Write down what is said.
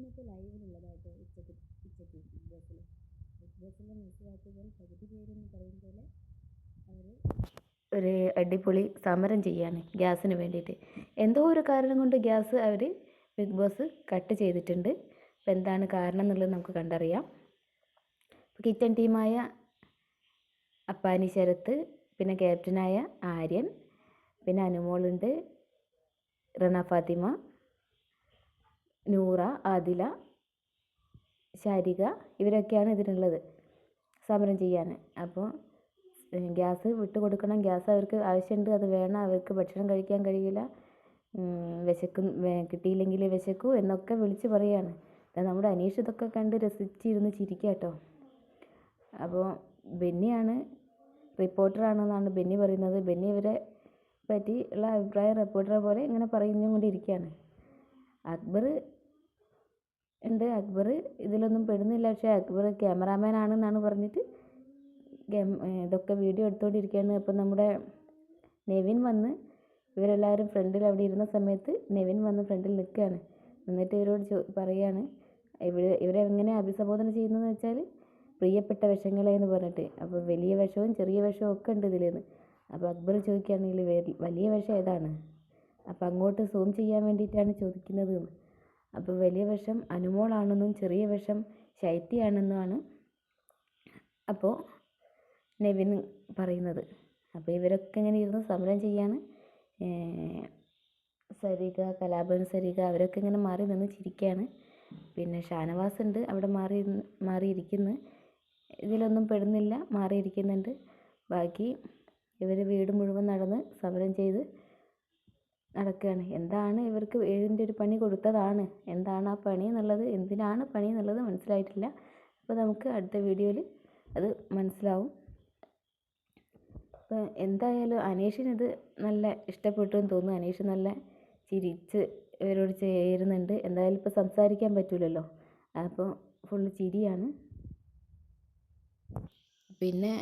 ഇന്നത്തെ ലൈവിലുള്ളതായിട്ട് ഉച്ചയ്ക്ക് ബിഗ് ബോസിൽ മനസ്സിലാക്കിയതിൽ പകുതി പേരെന്ന് പറയും പോലെ അവർ ഒരു അടിപൊളി സമരം ചെയ്യാണ് ഗ്യാസിന് വേണ്ടിയിട്ട്. എന്തോ ഒരു കാരണം കൊണ്ട് ഗ്യാസ് അവർ ബിഗ് ബോസ് കട്ട് ചെയ്തിട്ടുണ്ട്. അപ്പം എന്താണ് കാരണം എന്നുള്ളത് നമുക്ക് കണ്ടറിയാം. കിച്ചൺ ടീമായ അപ്പാനി ശരത്ത്, പിന്നെ ക്യാപ്റ്റനായ ആര്യൻ, പിന്നെ അനുമോളുണ്ട്, റന ഫാത്തിമ, നൂറ, ആദില, ശാരിക, ഇവരൊക്കെയാണ് ഇതിനുള്ളത് സമരം ചെയ്യാൻ. അപ്പോൾ ഗ്യാസ് വിട്ടുകൊടുക്കണം, ഗ്യാസ് അവർക്ക് ആവശ്യമുണ്ട്, അത് വേണം, അവർക്ക് ഭക്ഷണം കഴിക്കാൻ കഴിയില്ല, കിട്ടിയില്ലെങ്കിൽ വിശക്കൂ എന്നൊക്കെ വിളിച്ച് പറയാണ്. നമ്മുടെ അനീഷ് ഇതൊക്കെ കണ്ട് രസിച്ചിരുന്ന് ചിരിക്കുക കേട്ടോ. അപ്പോൾ ബെന്നിയാണ് റിപ്പോർട്ടറാണെന്നാണ് ബെന്നി പറയുന്നത്. ബെന്നി ഇവരെ പറ്റി ഉള്ള അഭിപ്രായം റിപ്പോർട്ടറെ പോലെ ഇങ്ങനെ പറഞ്ഞുകൊണ്ടിരിക്കുകയാണ്. അക്ബർ ഉണ്ട്, അക്ബർ ഇതിലൊന്നും പെടുന്നില്ല, പക്ഷേ അക്ബർ ക്യാമറാമാൻ ആണെന്നാണ് പറഞ്ഞിട്ട് ഇതൊക്കെ വീഡിയോ എടുത്തുകൊണ്ടിരിക്കുകയാണ്. അപ്പം നമ്മുടെ നെവിൻ വന്ന് ഇവരെല്ലാവരും ഫ്രണ്ടിൽ അവിടെ ഇരുന്ന സമയത്ത് നെവിൻ വന്ന് ഫ്രണ്ടിൽ നിൽക്കുകയാണ്. എന്നിട്ട് ഇവരോട് പറയുകയാണ്, ഇവരെ എങ്ങനെ അഭിസംബോധന ചെയ്യുന്നതെന്ന് വെച്ചാൽ പ്രിയപ്പെട്ട വിഷങ്ങളെ എന്ന് പറഞ്ഞിട്ട്. അപ്പോൾ വലിയ വിഷവും ചെറിയ വിഷവും ഒക്കെ ഉണ്ട് ഇതിലെന്ന്. അപ്പോൾ അക്ബർ ചോദിക്കുകയാണെങ്കിൽ വലിയ വിഷം ഏതാണ്? അപ്പോൾ അങ്ങോട്ട് സൂം ചെയ്യാൻ വേണ്ടിയിട്ടാണ് ചോദിക്കുന്നത്. അപ്പോൾ വലിയ വിഷം അനുമോളാണെന്നും ചെറിയ വിഷം ശൈത്യയാണെന്നുമാണ് അപ്പോൾ നെവിൻ പറയുന്നത്. അപ്പോൾ ഇവരൊക്കെ ഇങ്ങനെ ഇരുന്ന് സമരം ചെയ്യാണ്. സരിക, കലാഭവൻ സരിക അവരൊക്കെ ഇങ്ങനെ മാറി നിന്ന് ചിരിക്കുകയാണ്. പിന്നെ ഷാനവാസ് ഉണ്ട് അവിടെ മാറിയിരിക്കുന്നു, ഇതിലൊന്നും പെടുന്നില്ല, മാറിയിരിക്കുന്നുണ്ട്. ബാക്കി ഇവർ വീട് മുഴുവൻ നടന്ന് സമരം ചെയ്ത് നടക്കുകയാണ്. എന്താണ് ഇവർക്ക് ഇതിൻ്റെ ഒരു പണി കൊടുത്തതാണ്, എന്താണ് ആ പണി എന്നുള്ളത്, എന്തിനാണ് പണി എന്നുള്ളത് മനസ്സിലായിട്ടില്ല. അപ്പോൾ നമുക്ക് അടുത്ത വീഡിയോയിൽ അത് മനസ്സിലാവും. അപ്പോൾ എന്തായാലും അനീഷിനിത് നല്ല ഇഷ്ടപ്പെട്ടു എന്ന് തോന്നുന്നു. അനീഷ് നല്ല ചിരിച്ച് ഇവരോട് ചേരുന്നുണ്ട്. എന്തായാലും ഇപ്പോൾ സംസാരിക്കാൻ പറ്റില്ലല്ലോ, അപ്പോൾ ഫുള്ള് ചിരിയാണ്. പിന്നെ